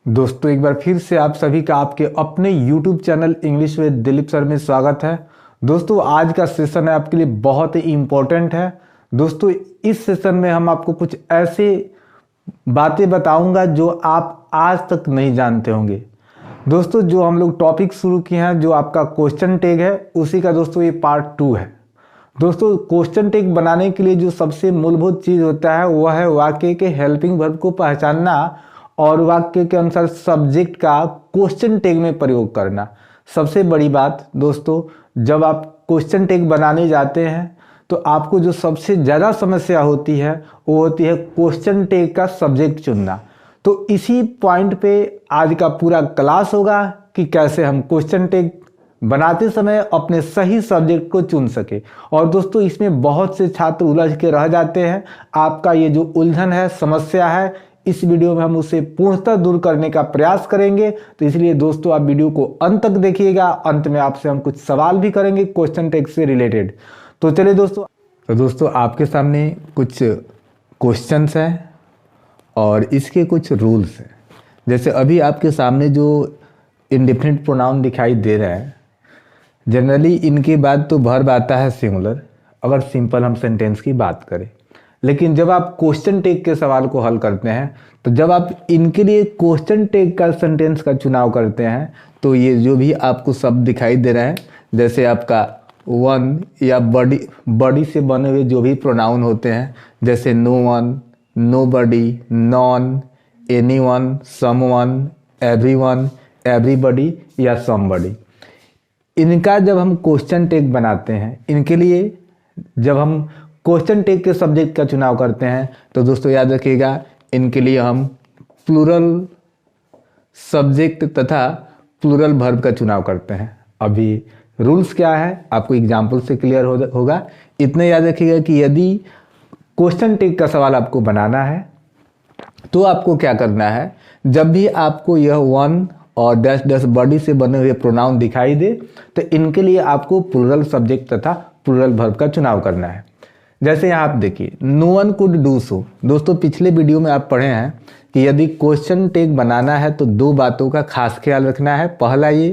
दोस्तों एक बार फिर से आप सभी का आपके अपने YouTube channel English with Dilip sir में स्वागत है। दोस्तों आज का सेशन है आपके लिए बहुत ही इम्पोर्टेंट है। दोस्तों इस सेशन में हम आपको कुछ ऐसे बातें बताऊंगा जो आप आज तक नहीं जानते होंगे। दोस्तों जो हम लोग टॉपिक शुरू किए हैं, जो आपका क्वेश्चन टैग है, उसी का दोस्तों ये पार्ट 2 है। दोस्तों क्वेश्चन टैग बनाने के लिए जो सबसे मूलभूत चीज़ होता है वह है वाक्य के हेल्पिंग वर्ब को पहचानना और वाक्य के अनुसार सब्जेक्ट का क्वेश्चन टैग में प्रयोग करना। सबसे बड़ी बात दोस्तों, जब आप क्वेश्चन टैग बनाने जाते हैं तो आपको जो सबसे ज़्यादा समस्या होती है वो होती है क्वेश्चन टैग का सब्जेक्ट चुनना। तो इसी पॉइंट पे आज का पूरा क्लास होगा कि कैसे हम क्वेश्चन टैग बनाते समय अपने सही सब्जेक्ट को चुन सके। और दोस्तों इसमें बहुत से छात्र उलझ के रह जाते हैं। आपका ये जो उलझन है, समस्या है, इस वीडियो में हम उसे पूर्णतः दूर करने का प्रयास करेंगे। तो इसलिए दोस्तों आप वीडियो को अंत तक देखिएगा। अंत में आपसे हम कुछ सवाल भी करेंगे क्वेश्चन टैग से रिलेटेड। तो चलिए दोस्तों आपके सामने कुछ क्वेश्चंस हैं और इसके कुछ रूल्स हैं। जैसे अभी आपके सामने जो इंडेफिनिट प्रोनाउन दिखाई दे रहा है, जनरली इनके बाद तो वर्ब आता है सिंगुलर, अगर सिंपल हम सेंटेंस की बात करें। लेकिन जब आप क्वेश्चन टैग के सवाल को हल करते हैं, तो जब आप इनके लिए क्वेश्चन टैग का सेंटेंस का चुनाव करते हैं, तो ये जो भी आपको शब्द दिखाई दे रहा है, जैसे आपका वन या बॉडी से बने हुए जो भी प्रोनाउन होते हैं, जैसे नो वन, नो बडी, नॉन, एनी वन, सम वन, एवरी वन, एवरीबडी या समबडी, इनका जब हम क्वेश्चन टैग बनाते हैं, इनके लिए जब हम क्वेश्चन टैग के सब्जेक्ट का चुनाव करते हैं, तो दोस्तों याद रखिएगा इनके लिए हम प्लूरल सब्जेक्ट तथा प्लूरल वर्ब का चुनाव करते हैं। अभी रूल्स क्या है आपको एग्जाम्पल से क्लियर होगा। इतने याद रखिएगा कि यदि क्वेश्चन टैग का सवाल आपको बनाना है तो आपको क्या करना है, जब भी आपको यह वन और डैश डैश बॉडी से बने हुए प्रोनाउन दिखाई दे, तो इनके लिए आपको प्लूरल सब्जेक्ट तथा प्लूरल वर्ब का चुनाव करना है। जैसे यहाँ आप देखिए, no one could do so. दोस्तों पिछले वीडियो में आप पढ़े हैं कि यदि क्वेश्चन टैग बनाना है तो दो बातों का खास ख्याल रखना है। पहला ये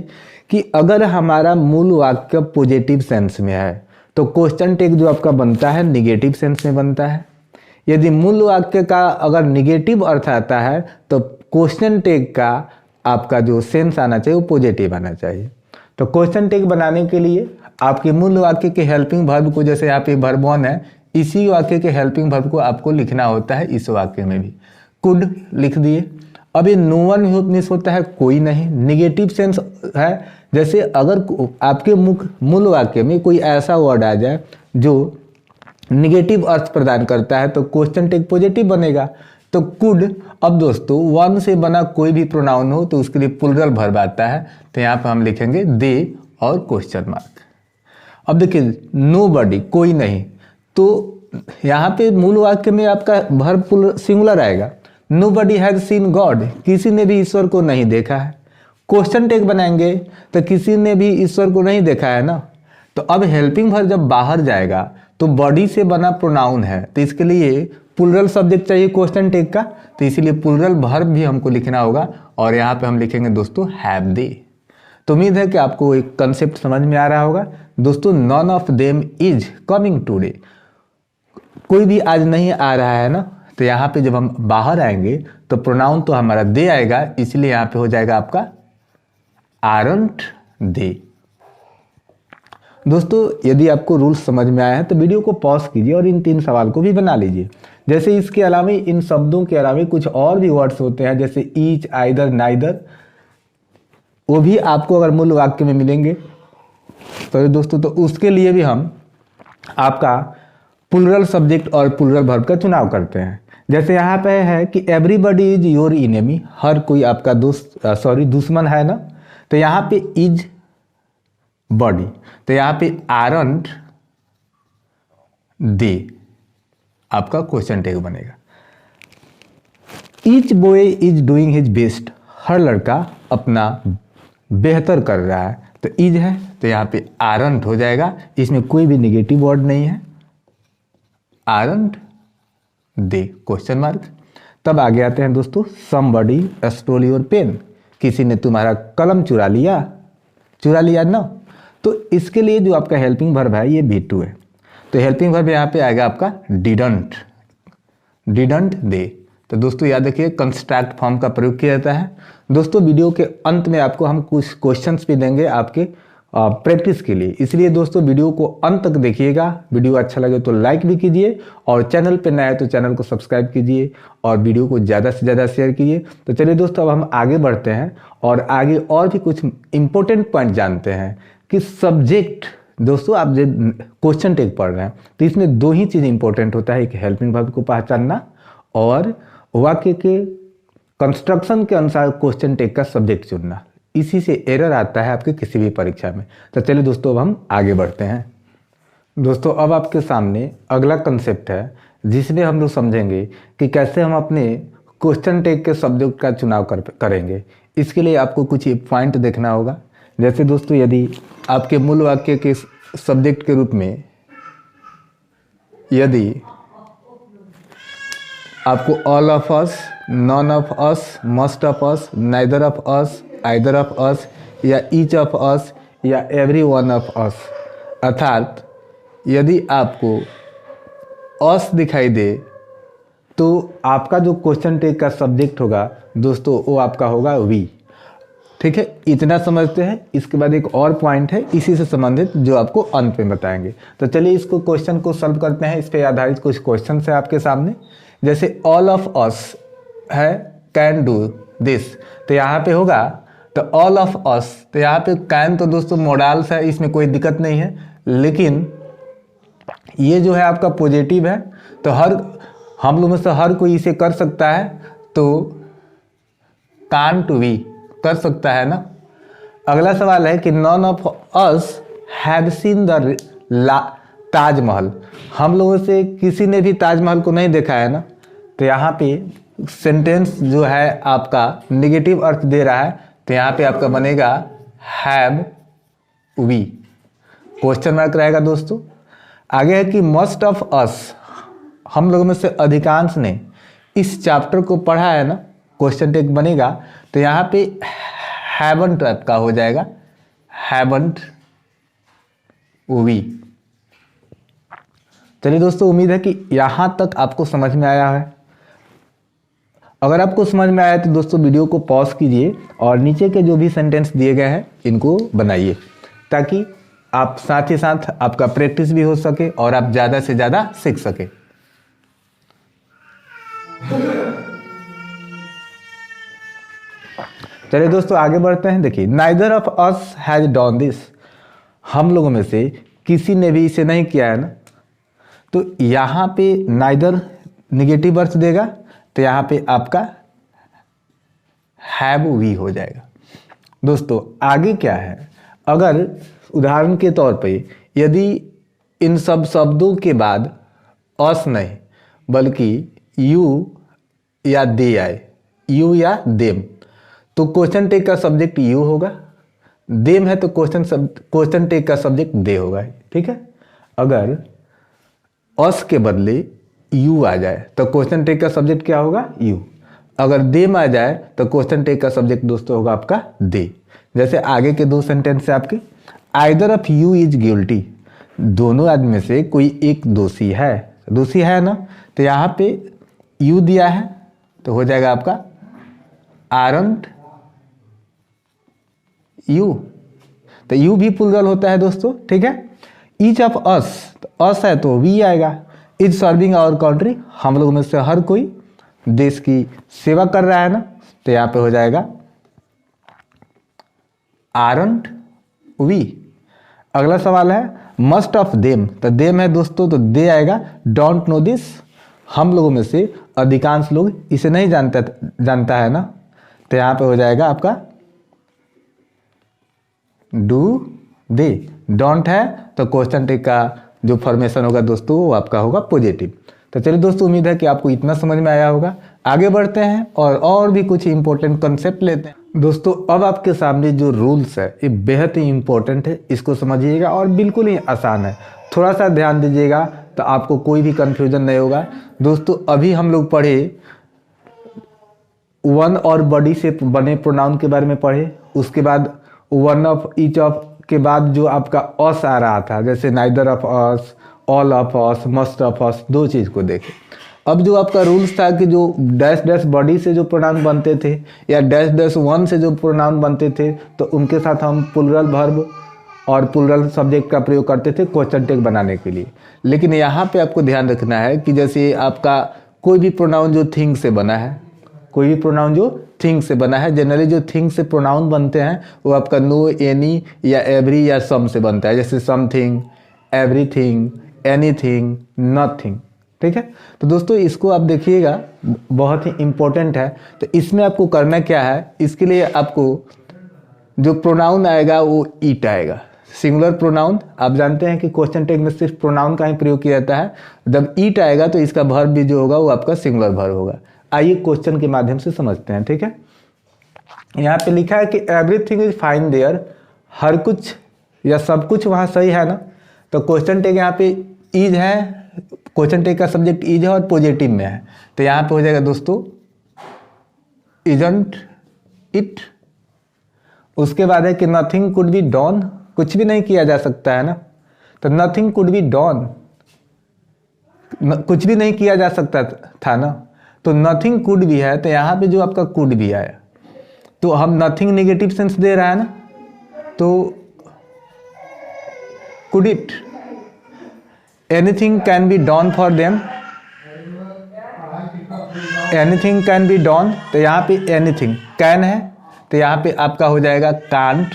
कि अगर हमारा मूल वाक्य पॉजिटिव सेंस में है तो क्वेश्चन टैग जो आपका बनता है निगेटिव सेंस में बनता है। यदि मूल वाक्य का अगर निगेटिव अर्थ आता है तो क्वेश्चन टैग का आपका जो सेंस आना चाहिए वो पॉजिटिव आना चाहिए। तो क्वेश्चन टैग बनाने के लिए आपके मूल वाक्य के हेल्पिंग वर्ब को, जैसे यहाँ पे वर्ब वन है, इसी वाक्य के हेल्पिंग वर्ब को आपको लिखना होता है। इस वाक्य में भी कुड लिख दिए। अब ये नो वन मिस होता है, कोई नहीं, निगेटिव सेंस है। जैसे अगर आपके मूल वाक्य में कोई ऐसा वर्ड आ जाए जो निगेटिव अर्थ प्रदान करता है तो क्वेश्चन टैग पॉजिटिव बनेगा। तो कुड, अब दोस्तों वन से बना कोई भी प्रोनाउन हो तो उसके लिए प्लूरल वर्ब आता है। तो यहाँ पर हम लिखेंगे दे और क्वेश्चन मार्क। अब देखिए नोबडी, कोई नहीं, तो यहाँ पे मूल वाक्य में आपका वर्ब सिंगुलर आएगा। नोबडी हैज सीन गॉड, किसी ने भी ईश्वर को नहीं देखा है। क्वेश्चन टैग बनाएंगे तो किसी ने भी ईश्वर को नहीं देखा है ना। तो अब हेल्पिंग वर्ब जब बाहर जाएगा तो बॉडी से बना प्रोनाउन है, तो इसके लिए प्लूरल सब्जेक्ट चाहिए क्वेश्चन टैग का, तो इसीलिए प्लूरल वर्ब भी हमको लिखना होगा। और यहाँ पे हम लिखेंगे दोस्तों हैव दे। तो उम्मीद है कि आपको एक कंसेप्ट समझ में आ रहा होगा। दोस्तों none of them is coming today, कोई भी आज नहीं आ रहा है ना। तो यहाँ पे जब हम बाहर आएंगे तो प्रोनाउन तो हमारा दे आएगा, इसलिए यहाँ पे हो जाएगा आपका आरंट दे। दोस्तों यदि आपको रूल्स समझ में आया है तो वीडियो को पॉज कीजिए और इन 3 सवाल को भी बना लीजिए। जैसे इसके अलावा इन शब्दों के अलावा कुछ और भी वर्ड्स होते हैं, जैसे ईच, आइदर, नाइदर, वो भी आपको अगर मूल वाक्य में मिलेंगे तो दोस्तों तो उसके लिए भी हम आपका प्लूरल सब्जेक्ट और प्लूरल वर्ब का चुनाव करते हैं। जैसे यहाँ पे है कि एवरीबडी इज योर इनेमी, हर कोई आपका दुश्मन है ना। तो यहाँ पे इज बॉडी, तो यहाँ पे आरंट दे आपका क्वेश्चन टैग बनेगा। Each boy is doing his best, हर लड़का अपना बेहतर कर रहा है। तो इज है तो यहाँ पे आरंट हो जाएगा, इसमें कोई भी नेगेटिव वर्ड नहीं है। आरंट दे क्वेश्चन मार्क। तब आगे आते हैं दोस्तों, somebody stole your pen, किसी ने तुम्हारा कलम चुरा लिया ना। तो इसके लिए जो आपका हेल्पिंग वर्ब है ये V2 है। तो हेल्पिंग वर्ब यहाँ पे आएगा आपका डिडंट दे। तो दोस्तों याद रखिए कंस्ट्रक्ट फॉर्म का प्रयोग किया जाता है। दोस्तों वीडियो के अंत में आपको हम कुछ क्वेश्चंस भी देंगे आपके प्रैक्टिस के लिए, इसलिए दोस्तों वीडियो को अंत तक देखिएगा। वीडियो अच्छा लगे तो लाइक भी कीजिए और चैनल पे नया है तो चैनल को सब्सक्राइब कीजिए और वीडियो को ज़्यादा से ज़्यादा शेयर कीजिए। तो चलिए दोस्तों अब हम आगे बढ़ते हैं और आगे और भी कुछ इंपॉर्टेंट पॉइंट जानते हैं कि सब्जेक्ट। दोस्तों आप जब क्वेश्चन टेक पढ़ रहे हैं तो इसमें दो ही चीज़ इंपॉर्टेंट होता है, एक हेल्पिंग वर्ब को पहचानना और वाक्य के कंस्ट्रक्शन के अनुसार क्वेश्चन टेक का सब्जेक्ट चुनना। इसी से एरर आता है आपके किसी भी परीक्षा में। तो चलिए दोस्तों अब हम आगे बढ़ते हैं। दोस्तों अब आपके सामने अगला कंसेप्ट है जिसमें हम लोग समझेंगे कि कैसे हम अपने क्वेश्चन टेक के सब्जेक्ट का चुनाव करेंगे। इसके लिए आपको कुछ पॉइंट देखना होगा। जैसे दोस्तों यदि आपके मूल वाक्य के सब्जेक्ट के रूप में यदि आपको all of us, none of us, must of us, neither of us, either of us या ईच ऑफ अस या एवरी वन ऑफ अस, अर्थात यदि आपको अस दिखाई दे तो आपका जो क्वेश्चन टेक का सब्जेक्ट होगा दोस्तों वो आपका होगा वी। ठीक है, इतना समझते हैं। इसके बाद एक और पॉइंट है इसी से संबंधित जो आपको अंत में बताएंगे। तो चलिए इसको क्वेश्चन को सॉल्व करते हैं। इस पर आधारित कुछ क्वेश्चन है आपके सामने। जैसे ऑल ऑफ अस है कैन डू दिस, तो यहाँ पे होगा तो ऑल ऑफ अस, तो यहाँ पे कैन तो दोस्तों मोडाल्स है, इसमें कोई दिक्कत नहीं है, लेकिन ये जो है आपका पॉजिटिव है तो हम लोग में से हर कोई इसे कर सकता है, तो कान टू बी कर सकता है ना। अगला सवाल है कि none of us have seen the Taj Mahal, हम लोगों से किसी ने भी ताजमहल को नहीं देखा है ना। तो यहाँ पे सेंटेंस जो है आपका नेगेटिव अर्थ दे रहा है, तो यहाँ पे आपका बनेगा हैव वी, क्वेश्चन मार्क रहेगा दोस्तों। आगे है कि मोस्ट ऑफ अस, हम लोगों में से अधिकांश ने इस चैप्टर को पढ़ा है ना, क्वेश्चन टेक बनेगा तो यहाँ पे हैवंट आपका हो जाएगा हैवंट वी। चलिए दोस्तों उम्मीद है कि यहाँ तक आपको समझ में आया है। अगर आपको समझ में आया तो दोस्तों वीडियो को पॉज कीजिए और नीचे के जो भी सेंटेंस दिए गए हैं इनको बनाइए, ताकि आप साथ ही साथ आपका प्रैक्टिस भी हो सके और आप ज़्यादा से ज़्यादा सीख सके। चलिए दोस्तों आगे बढ़ते हैं। देखिए neither of us has done this, हम लोगों में से किसी ने भी इसे नहीं किया है ना। तो यहाँ पे नाइदर निगेटिव अर्थ देगा, तो यहाँ पे आपका हैव वी हो जाएगा। दोस्तों आगे क्या है, अगर उदाहरण के तौर पे यदि इन सब शब्दों के बाद अस नहीं बल्कि यू या दे आए, यू या देम, तो क्वेश्चन टेक का सब्जेक्ट यू होगा। देम है तो क्वेश्चन टेक का सब्जेक्ट दे होगा। ठीक है, अगर अस के बदले यू आ जाए तो क्वेश्चन टेक का सब्जेक्ट क्या होगा, यू। अगर देम आ जाए तो क्वेश्चन टेक का सब्जेक्ट दोस्तों होगा आपका दे। जैसे आगे के दो सेंटेंस है आपके, either of you is guilty, दोनों आदमी में से कोई एक दोषी है ना। तो यहाँ पे यू दिया है तो हो जाएगा आपका आरंट यू, तो यू भी प्लूरल होता है दोस्तों। ठीक है, ईच ऑफ अस, तो अस है तो वी आएगा। इज सर्विंग आवर कंट्री, हम लोगों में से हर कोई देश की सेवा कर रहा है ना, तो यहाँ पे हो जाएगा आरंट वी। अगला सवाल है मस्ट ऑफ देम, तो देम है दोस्तों तो दे आएगा। डोंट नो दिस, हम लोगों में से अधिकांश लोग इसे नहीं जानता है ना, तो यहाँ पे हो जाएगा आपका डू दे। डोंट है तो क्वेश्चन टेक का जो फॉर्मेशन होगा दोस्तों वो आपका होगा पॉजिटिव। तो चलिए दोस्तों उम्मीद है कि आपको इतना समझ में आया होगा। आगे बढ़ते हैं और भी कुछ इंपॉर्टेंट कंसेप्ट लेते हैं। दोस्तों अब आपके सामने जो रूल्स है ये बेहद ही इंपॉर्टेंट है, इसको समझिएगा और बिल्कुल ही आसान है। थोड़ा सा ध्यान दीजिएगा तो आपको कोई भी कंफ्यूजन नहीं होगा। दोस्तों अभी हम लोग पढ़े वन और बॉडी से बने प्रोनाउन के बारे में पढ़े। उसके बाद वन ऑफ, ईच ऑफ के बाद जो आपका अस आ रहा था, जैसे neither of us, all of us, must of us, दो चीज़ को देखे। अब जो आपका रूल्स था कि जो डैश डैश बॉडी से जो प्रोनाउन बनते थे या डैश डैश वन से जो प्रोनाउन बनते थे, तो उनके साथ हम प्लूरल वर्ब और प्लूरल सब्जेक्ट का प्रयोग करते थे क्वेश्चन टैग बनाने के लिए। लेकिन यहाँ पे आपको ध्यान रखना है कि जैसे आपका कोई भी प्रोनाउन जो थिंग से बना है, कोई भी प्रोनाउन जो थिंग से बना है, जनरली जो थिंग से प्रोनाउन बनते हैं वो आपका नो, एनी या एवरी या सम से बनता है, जैसे समथिंग, एवरीथिंग, एनीथिंग, नथिंग। ठीक है, तो दोस्तों इसको आप देखिएगा, बहुत ही इंपॉर्टेंट है। तो इसमें आपको करना क्या है, इसके लिए आपको जो प्रोनाउन आएगा वो ईट आएगा, सिंगुलर प्रोनाउन। आप जानते हैं कि क्वेश्चन टैग में सिर्फ प्रोनाउन का ही प्रयोग किया जाता है। जब ईट आएगा तो इसका वर्ब भी जो होगा वो आपका सिंगुलर वर्ब होगा। आइए क्वेश्चन के माध्यम से समझते हैं। ठीक है, यहाँ पे लिखा है कि एवरीथिंग इज फाइन देयर, हर कुछ या सब कुछ वहाँ सही है ना। तो क्वेश्चन टैग यहाँ पे इज है, क्वेश्चन टैग का सब्जेक्ट इज है और पॉजिटिव में है, तो यहाँ पे हो जाएगा दोस्तों इजंट इट। उसके बाद है कि नथिंग कुड बी डॉन, कुछ भी नहीं किया जा सकता है ना, तो नथिंग कुड बी डॉन, कुछ भी नहीं किया जा सकता था ना, तो नथिंग कुड भी है, तो यहाँ पे जो आपका कुड भी आया, तो हम नथिंग नेगेटिव सेंस दे रहा है ना, तो could it, anything can be done for them, anything can be done, तो यहाँ पे एनीथिंग कैन है, तो यहाँ पे आपका हो जाएगा कांट।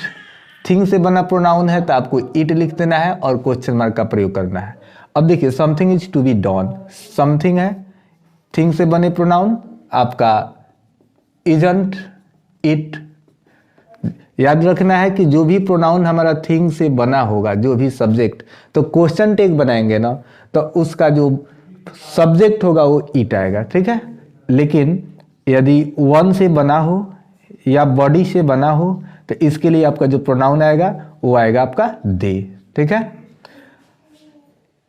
थिंग से बना प्रोनाउन है तो आपको इट लिख देना है और क्वेश्चन मार्क का प्रयोग करना है। अब देखिए something is to be done, something है, थिंग से बने प्रोनाउन आपका इजंट इट। याद रखना है कि जो भी प्रोनाउन हमारा थिंग से बना होगा, जो भी सब्जेक्ट, तो क्वेश्चन टैग बनाएंगे ना, तो उसका जो सब्जेक्ट होगा वो इट आएगा। ठीक है, लेकिन यदि वन से बना हो या बॉडी से बना हो तो इसके लिए आपका जो प्रोनाउन आएगा वो आएगा आपका दे। ठीक है,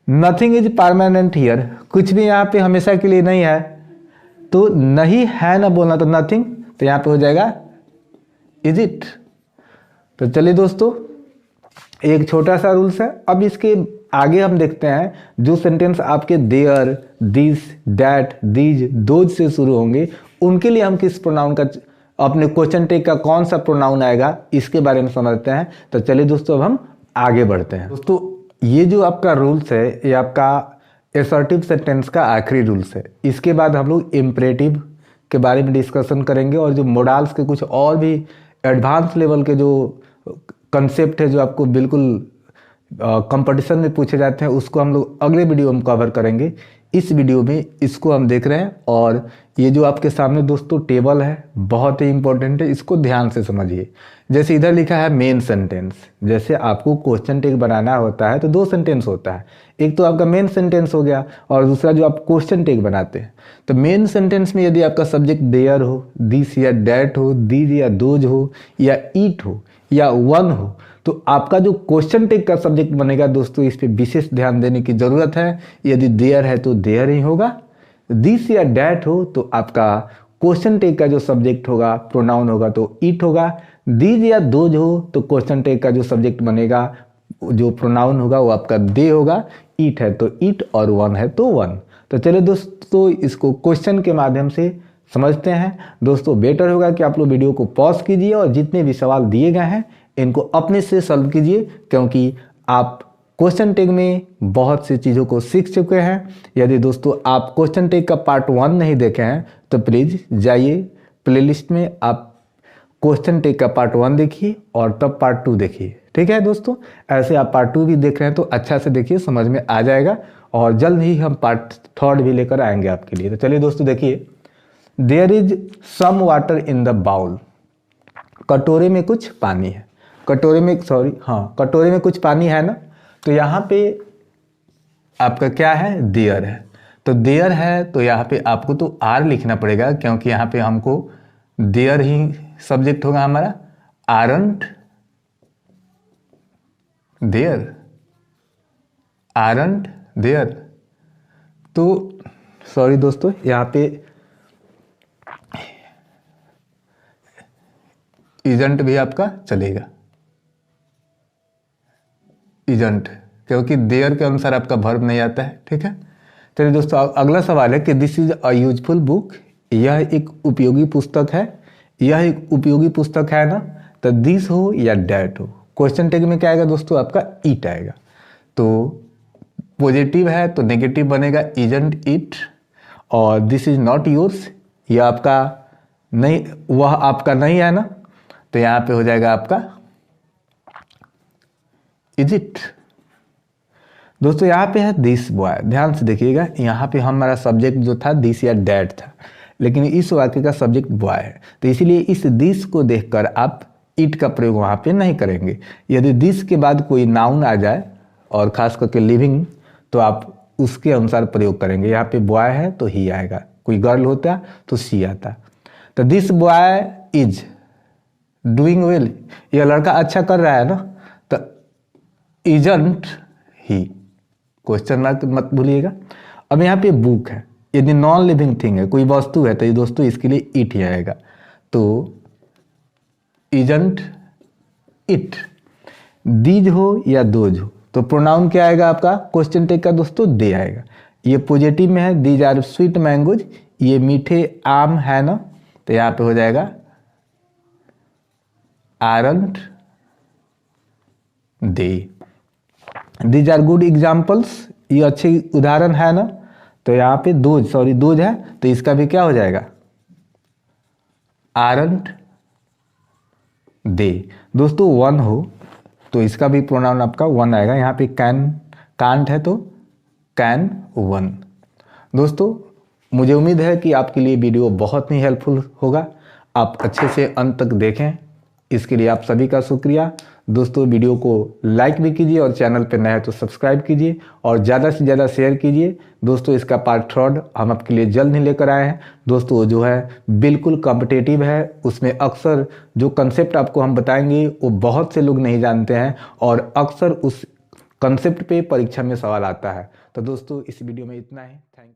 नथिंग इज परमानेंट हियर, कुछ भी यहाँ पे हमेशा के लिए नहीं है, तो नहीं है ना बोलना, तो नथिंग, तो यहाँ पे हो जाएगा इज इट। तो चलिए दोस्तों, एक छोटा सा रूल्स है। अब इसके आगे हम देखते हैं जो सेंटेंस आपके there, this, that, these, those से शुरू होंगे, उनके लिए हम किस प्रोनाउन का, अपने क्वेश्चन टैग का कौन सा प्रोनाउन आएगा, इसके बारे में समझते हैं। तो चलिए दोस्तों अब हम आगे बढ़ते हैं। दोस्तों ये जो आपका रूल्स है, ये आपका असर्टिव सेंटेंस का आखिरी रूल्स है। इसके बाद हम लोग इम्परेटिव के बारे में डिस्कशन करेंगे और जो मोडाल्स के कुछ और भी एडवांस लेवल के जो कंसेप्ट है, जो आपको बिल्कुल कंपटीशन में पूछे जाते हैं, उसको हम लोग अगले वीडियो में कवर करेंगे। इस वीडियो में इसको हम देख रहे हैं। और ये जो आपके सामने दोस्तों टेबल है, बहुत ही इंपॉर्टेंट है, इसको ध्यान से समझिए। जैसे इधर लिखा है मेन सेंटेंस, जैसे आपको क्वेश्चन टैग बनाना होता है तो दो सेंटेंस होता है, एक तो आपका मेन सेंटेंस हो गया और दूसरा जो आप क्वेश्चन टैग बनाते हैं। तो मेन सेंटेंस में यदि आपका सब्जेक्ट देयर हो, दिस या डैट हो, दीज या दोज हो, या ईट हो, या वन हो, तो आपका जो क्वेश्चन टैग का सब्जेक्ट बनेगा दोस्तों, इस पे विशेष ध्यान देने की जरूरत है। यदि देयर है तो देयर ही होगा, दिस या डैट हो तो आपका क्वेश्चन टैग का जो सब्जेक्ट होगा, प्रोनाउन होगा, तो इट होगा। दीज या दोज हो तो क्वेश्चन टैग का जो सब्जेक्ट बनेगा, जो प्रोनाउन होगा, वो आपका दे होगा। इट है तो इट और वन है तो वन। तो चलिए दोस्तों इसको क्वेश्चन के माध्यम से समझते हैं। दोस्तों बेटर होगा कि आप लोग वीडियो को पॉज कीजिए और जितने भी सवाल दिए गए हैं इनको अपने से सॉल्व कीजिए, क्योंकि आप क्वेश्चन टैग में बहुत सी चीज़ों को सीख चुके हैं। यदि दोस्तों आप क्वेश्चन टैग का पार्ट 1 नहीं देखे हैं तो प्लीज़ जाइए प्लेलिस्ट में, आप क्वेश्चन टैग का पार्ट 1 देखिए और तब पार्ट 2 देखिए। ठीक है दोस्तों, ऐसे आप पार्ट 2 भी देख रहे हैं तो अच्छा से देखिए, समझ में आ जाएगा। और जल्द ही हम पार्ट 3 भी लेकर आएंगे आपके लिए। तो चलिए दोस्तों देखिए, there is some water in the bowl, कटोरे में कुछ पानी है, कटोरे में कटोरे में कुछ पानी है ना। तो यहाँ पे आपका क्या है, देयर है, तो देयर है तो यहाँ पे आपको तो आर लिखना पड़ेगा, क्योंकि यहाँ पे हमको देयर ही सब्जेक्ट होगा हमारा, आरंट देयर, आरंट देयर। तो सॉरी दोस्तों, यहाँ पे इजंट भी आपका चलेगा, इजंट, क्योंकि देयर के अनुसार आपका वर्ब नहीं आता है। ठीक है, चलिए दोस्तों अगला सवाल है कि this is a useful book, यह एक उपयोगी पुस्तक है, यह एक उपयोगी पुस्तक है ना, तो दिस हो या डैट हो। क्वेश्चन टैग में क्या आएगा दोस्तों, आपका इट आएगा। तो पॉजिटिव है तो नेगेटिव बनेगा इजंट इट, और दिस इज नॉट योर्स, यह आपका नहीं, वह आपका नहीं है ना, तो यहां पे हो जाएगा आपका इज इट। दोस्तों यहाँ पे है दिस बॉय, ध्यान से देखिएगा, यहाँ पे हमारा सब्जेक्ट जो था दिस या डैट था, लेकिन इस वाक्य का सब्जेक्ट बॉय है, तो इसीलिए इस दिस को देखकर आप इट का प्रयोग वहाँ पे नहीं करेंगे। यदि दिस के बाद कोई नाउन आ जाए और खास करके लिविंग, तो आप उसके अनुसार प्रयोग करेंगे। यहाँ पे बॉय है तो ही आएगा, कोई गर्ल होता तो सी आता। तो this boy is doing well, यह लड़का अच्छा कर रहा है ना, तो इजंट ही, क्वेश्चन मार्क मत भूलिएगा। अब यहाँ पे बुक है, यदि नॉन लिविंग थिंग है, कोई वस्तु है, तो ये दोस्तों इसके लिए इट ही आएगा। तो इजंट इट, दीज हो या दोज हो, तो प्रोनाउन क्या आएगा आपका, क्वेश्चन टैग का दोस्तों दे आएगा। ये पॉजिटिव में है, दीज आर स्वीट मैंगोज, ये मीठे आम है ना, तो यहाँ पे हो जाएगा aren't they. These are good examples, ये अच्छे उदाहरण है ना, तो यहाँ पे दोज है, तो इसका भी क्या हो जाएगा आरंट दे। दोस्तों वन हो तो इसका भी प्रोनाउन आपका वन आएगा, यहाँ पे कांट है तो कैन वन। दोस्तों मुझे उम्मीद है कि आपके लिए वीडियो बहुत ही हेल्पफुल होगा, आप अच्छे से अंत तक देखें, इसके लिए आप सभी का शुक्रिया। दोस्तों वीडियो को लाइक भी कीजिए और चैनल पर नए हैं तो सब्सक्राइब कीजिए और ज़्यादा से ज़्यादा शेयर कीजिए। दोस्तों इसका पार्ट 3 हम आपके लिए जल्द ही लेकर आए हैं। दोस्तों जो है बिल्कुल कॉम्पिटिटिव है, उसमें अक्सर जो कंसेप्ट आपको हम बताएंगे वो बहुत से लोग नहीं जानते हैं और अक्सर उस कंसेप्ट पे परीक्षा में सवाल आता है। तो दोस्तों इस वीडियो में इतना ही, थैंक यू।